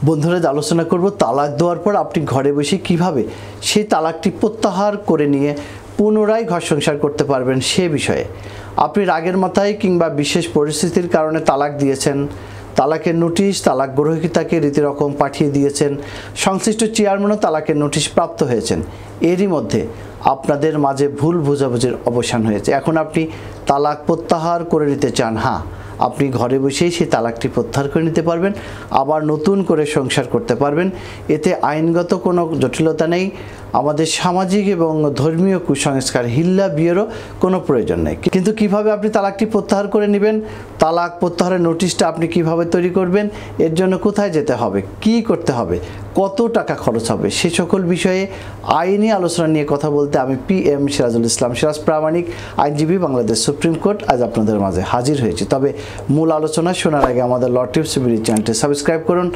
বন্ধুরা আলোচনা করব তালাক দেওয়ার পর আপনি ঘরে বসে কিভাবে সেই তালাকটি প্রত্যাহার করে নিয়ে পুনরায় ঘর সংসার করতে পারবেন সে বিষয়ে। আপনি রাগের মাথায় কিংবা বিশেষ পরিস্থিতির কারণে তালাক দিয়েছেন, তালাকের নোটিশ তালাক গ্রহীতাকে রীতিরকম পাঠিয়ে দিয়েছেন, সংশ্লিষ্ট চেয়ারম্যানও তালাকের নোটিশ প্রাপ্ত হয়েছেন, এরই মধ্যে আপনাদের মাঝে ভুল বোঝাবুঝির অবসান হয়েছে। এখন আপনি তালাক প্রত্যাহার করে নিতে চান। হ্যাঁ, আপনি ঘরে বসেই সেই তালাকটি প্রত্যাহার করে নিতে পারবেন, আবার নতুন করে সংসার করতে পারবেন। এতে আইনগত কোনো জটিলতা নেই, আমাদের সামাজিক এবং ধর্মীয় কুসংস্কার হিল্লা বিয়েরও কোনো প্রয়োজন নেই। কিন্তু কিভাবে আপনি তালাকটি প্রত্যাহার করে নেবেন, তালাক প্রত্যাহারের নোটিশটা আপনি কিভাবে তৈরি করবেন, এর জন্য কোথায় যেতে হবে, কি করতে হবে, কত টাকা খরচ হবে, সে সকল বিষয়ে আইনি আলোচনা নিয়ে কথা বলতে আমি PM সিরাজুল ইসলাম সিরাজ প্রামাণিক, আইনজীবী, বাংলাদেশ সুপ্রিম কোর্ট, আজ আপনাদের মাঝে হাজির হয়েছি। তবে মূল আলোচনা শোনার আগে আমাদের ল টিপস চ্যানেলটি সাবস্ক্রাইব করুন।